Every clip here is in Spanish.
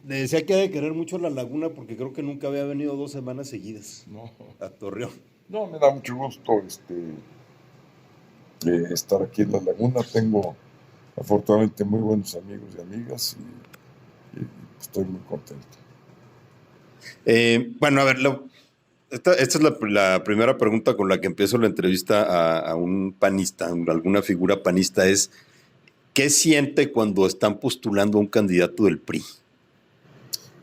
Le decía que ha de querer mucho la laguna porque creo que nunca había venido 2 semanas seguidas No, a Torreón. no, me da mucho gusto estar aquí en la laguna. Tengo afortunadamente muy buenos amigos y amigas y estoy muy contento. Bueno, a ver, esta es la primera pregunta con la que empiezo la entrevista a un panista, a alguna figura panista, es ¿qué siente cuando están postulando a un candidato del PRI?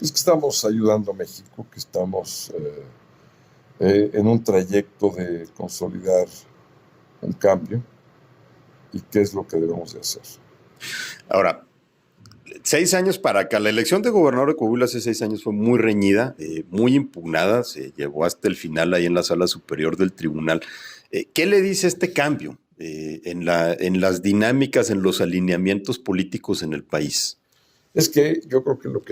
Es que estamos ayudando a México, que estamos en un trayecto de consolidar un cambio y qué es lo que debemos de hacer. Ahora, 6 años para acá, la elección de gobernador de Coahuila hace 6 años fue muy reñida, muy impugnada, se llevó hasta el final ahí en la sala superior del tribunal. ¿Qué le dice este cambio en las dinámicas, en los alineamientos políticos en el país? Es que yo creo que lo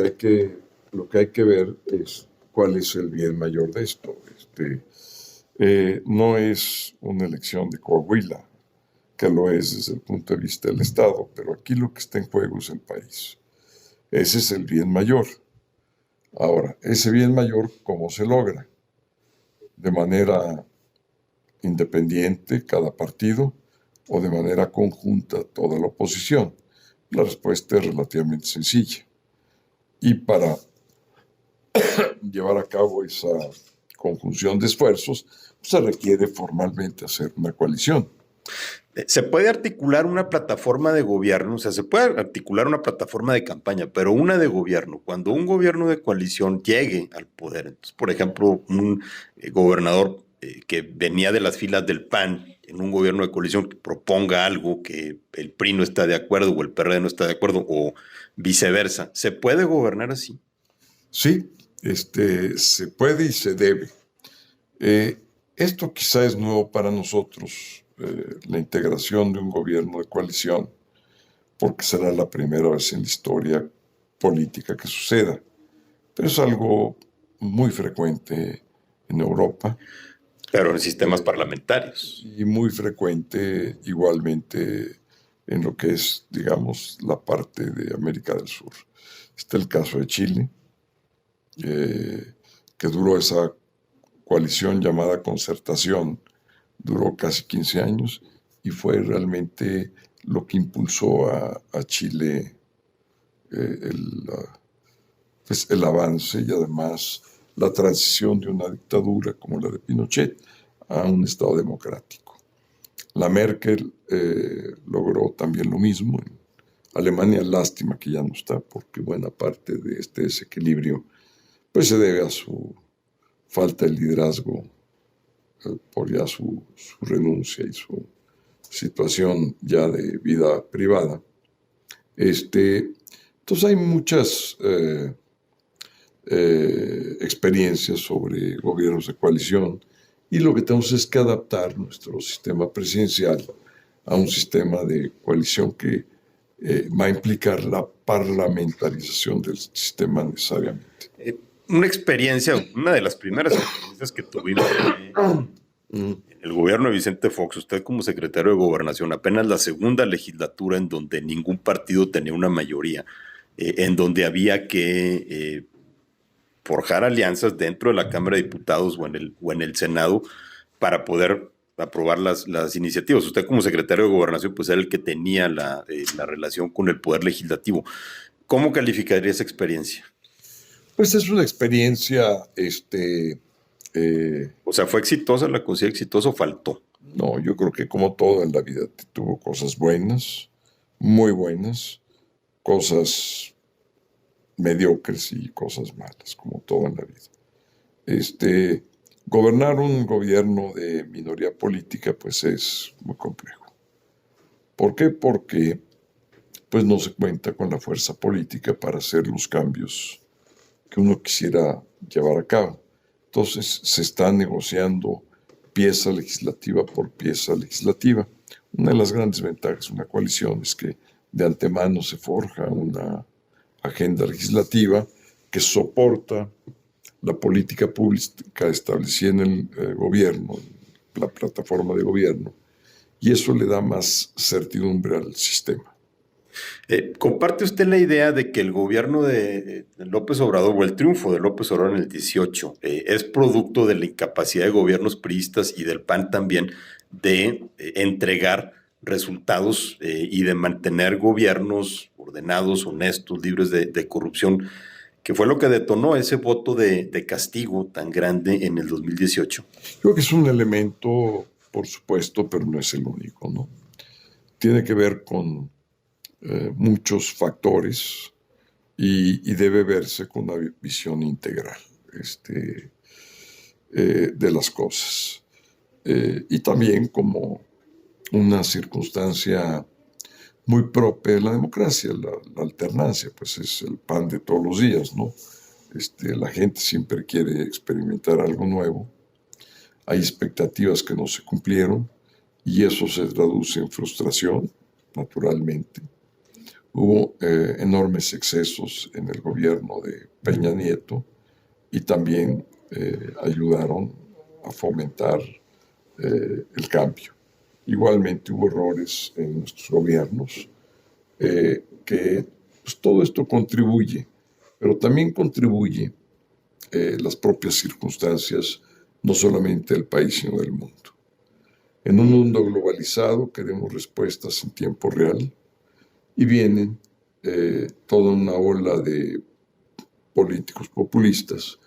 que hay que ver es cuál es el bien mayor de esto. No es una elección de Coahuila, que lo es desde el punto de vista del Estado, pero aquí lo que está en juego es el país. Ese es el bien mayor. Ahora, ese bien mayor, ¿cómo se logra? ¿De manera independiente cada partido o de manera conjunta toda la oposición? La respuesta es relativamente sencilla. Y para llevar a cabo esa conjunción de esfuerzos, pues, se requiere formalmente hacer una coalición. Se puede articular una plataforma de gobierno, o sea, se puede articular una plataforma de campaña, pero una de gobierno, cuando un gobierno de coalición llegue al poder, entonces, por ejemplo, un gobernador que venía de las filas del PAN en un gobierno de coalición que proponga algo que el PRI no está de acuerdo o el PRD no está de acuerdo o viceversa, ¿se puede gobernar así? Sí, se puede y se debe. Esto quizá es nuevo para nosotros, la integración de un gobierno de coalición, porque será la primera vez en la historia política que suceda. Pero es algo muy frecuente en Europa Pero en sistemas parlamentarios. y muy frecuente igualmente en lo que es, digamos, la parte de América del Sur. Está el caso de Chile, que duró esa coalición llamada concertación, duró casi 15 años y fue realmente lo que impulsó a Chile pues, el avance y además la transición de una dictadura como la de Pinochet a un Estado democrático. La Merkel logró también lo mismo. En Alemania, lástima que ya no está, porque buena parte de este desequilibrio pues, se debe a su falta de liderazgo, por ya su renuncia y su situación ya de vida privada. Entonces hay muchas experiencias sobre gobiernos de coalición y lo que tenemos es que adaptar nuestro sistema presidencial a un sistema de coalición que va a implicar la parlamentarización del sistema necesariamente. Una experiencia, una de las primeras experiencias que tuvimos en el gobierno de Vicente Fox, usted como secretario de Gobernación, apenas la segunda legislatura en donde ningún partido tenía una mayoría, en donde había que forjar alianzas dentro de la Cámara de Diputados o en el Senado para poder aprobar las iniciativas. Usted como secretario de Gobernación pues era el que tenía la relación con el Poder Legislativo. ¿Cómo calificaría esa experiencia? Pues es una experiencia, O sea, ¿fue exitosa? ¿La considera exitosa o faltó? no, yo creo que como todo en la vida tuvo cosas buenas, muy buenas, cosas mediocres y cosas malas, como todo en la vida. Gobernar un gobierno de minoría política, pues es muy complejo. ¿Por qué? Porque pues no se cuenta con la fuerza política para hacer los cambios que uno quisiera llevar a cabo. Entonces se está negociando pieza legislativa por pieza legislativa. Una de las grandes ventajas de una coalición es que de antemano se forja una agenda legislativa que soporta la política pública establecida en el gobierno, la plataforma de gobierno, y eso le da más certidumbre al sistema. ¿Comparte usted la idea de que el gobierno de López Obrador o el triunfo de López Obrador en el 18 es producto de la incapacidad de gobiernos priistas y del PAN también de entregar resultados y de mantener gobiernos ordenados, honestos, libres de corrupción, que fue lo que detonó ese voto de castigo tan grande en el 2018? Creo que es un elemento, por supuesto, pero no es el único, ¿no? Tiene que ver con muchos factores y debe verse con una visión integral de las cosas. Y también como una circunstancia muy propia de la democracia, la alternancia, pues es el pan de todos los días, ¿no? La gente siempre quiere experimentar algo nuevo, hay expectativas que no se cumplieron y eso se traduce en frustración, naturalmente. Hubo enormes excesos en el gobierno de Peña Nieto y también ayudaron a fomentar el cambio. Igualmente hubo errores en nuestros gobiernos que pues, todo esto contribuye, pero también contribuye las propias circunstancias, no solamente del país, sino del mundo. En un mundo globalizado queremos respuestas en tiempo real y vienen toda una ola de políticos populistas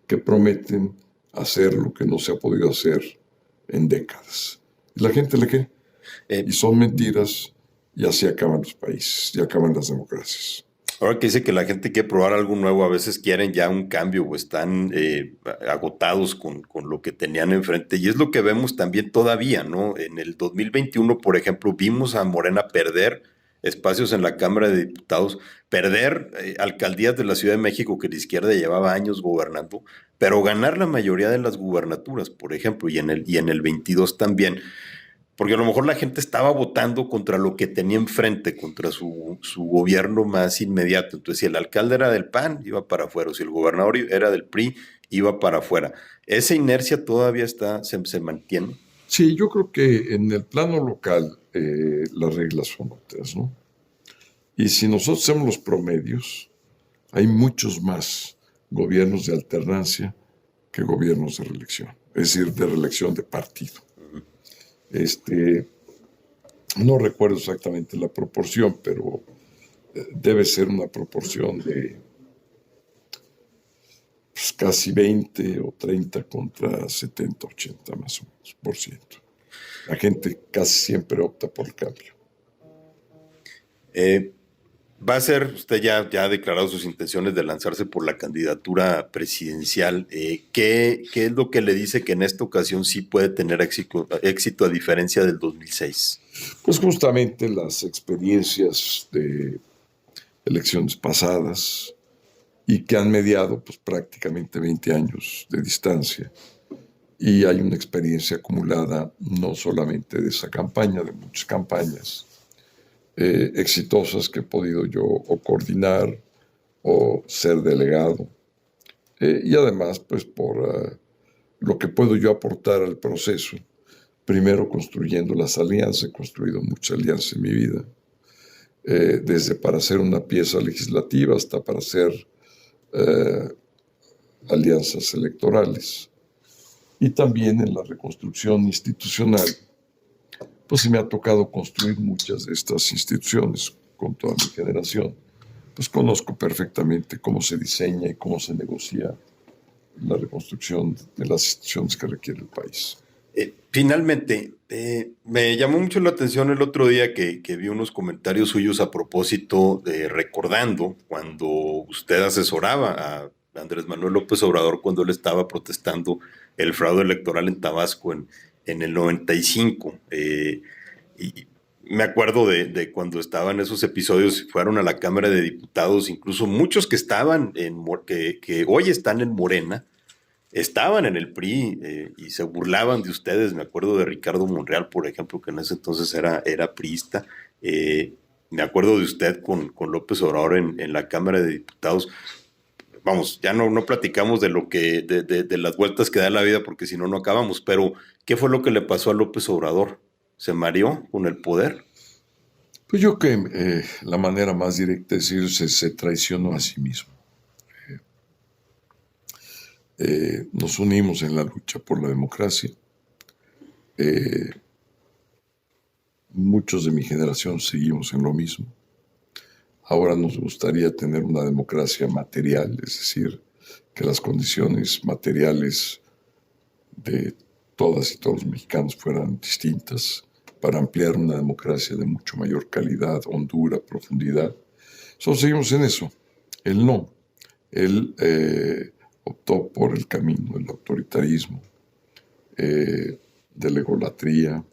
que prometen hacer lo que no se ha podido hacer en décadas. Y la gente le cree. Y son mentiras y así acaban los países, y acaban las democracias. Ahora que dice que la gente quiere probar algo nuevo, a veces quieren ya un cambio o están agotados con lo que tenían enfrente. Y es lo que vemos también todavía, ¿no? En el 2021, por ejemplo, vimos a Morena perder espacios en la Cámara de Diputados, perder alcaldías de la Ciudad de México que la izquierda llevaba años gobernando, pero ganar la mayoría de las gubernaturas, por ejemplo, y en el 22 también. Porque a lo mejor la gente estaba votando contra lo que tenía enfrente, contra su gobierno más inmediato. Entonces, si el alcalde era del PAN, iba para afuera. O si el gobernador era del PRI, iba para afuera. ¿Esa inercia todavía se mantiene? Sí, yo creo que en el plano local las reglas son otras, ¿no? Y si nosotros hacemos los promedios, hay muchos más gobiernos de alternancia que gobiernos de reelección. Es decir, de reelección de partido. No recuerdo exactamente la proporción, pero debe ser una proporción de pues, casi 20 o 30 contra 70, 80 más o menos por ciento. La gente casi siempre opta por el cambio. Va a ser, usted ya ha declarado sus intenciones de lanzarse por la candidatura presidencial. ¿Qué es lo que le dice que en esta ocasión sí puede tener éxito a diferencia del 2006? Pues justamente las experiencias de elecciones pasadas y que han mediado pues, prácticamente 20 años de distancia. Y hay una experiencia acumulada no solamente de esa campaña, de muchas campañas exitosas que he podido yo o coordinar o ser delegado. Y además, pues por lo que puedo yo aportar al proceso, primero construyendo las alianzas, he construido muchas alianzas en mi vida, desde para hacer una pieza legislativa hasta para hacer alianzas electorales. Y también en la reconstrucción institucional, pues se me ha tocado construir muchas de estas instituciones con toda mi generación. Pues conozco perfectamente cómo se diseña y cómo se negocia la reconstrucción de las instituciones que requiere el país. Finalmente, me llamó mucho la atención el otro día que vi unos comentarios suyos a propósito de recordando cuando usted asesoraba a Andrés Manuel López Obrador cuando él estaba protestando el fraude electoral en Tabasco en el 95. Y me acuerdo de cuando estaban esos episodios, fueron a la Cámara de Diputados, incluso muchos que estaban que hoy están en Morena, estaban en el PRI y se burlaban de ustedes. Me acuerdo de Ricardo Monreal, por ejemplo, que en ese entonces era priista. Me acuerdo de usted con López Obrador en la Cámara de Diputados. Vamos, ya no platicamos de lo que de las vueltas que da la vida, porque si no, no acabamos. Pero, ¿qué fue lo que le pasó a López Obrador? ¿Se mareó con el poder? Pues yo creo que la manera más directa de decir se traicionó a sí mismo. Nos unimos en la lucha por la democracia. Muchos de mi generación seguimos en lo mismo. Ahora nos gustaría tener una democracia material, es decir, que las condiciones materiales de todas y todos los mexicanos fueran distintas para ampliar una democracia de mucho mayor calidad, hondura, profundidad. Solo seguimos en eso. Él no. Él optó por el camino del autoritarismo, de la egolatría.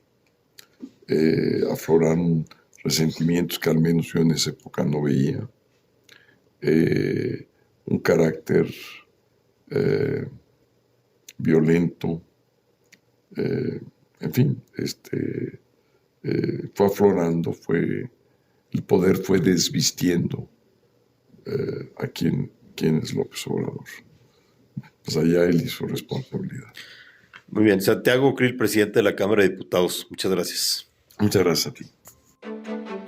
Afloraron resentimientos que al menos yo en esa época no veía. Un carácter violento. En fin, fue aflorando, el poder fue desvistiendo a quién es López Obrador. Pues allá él y su responsabilidad. Muy bien. Santiago Krill, presidente de la Cámara de Diputados. Muchas gracias. Muchas gracias a ti.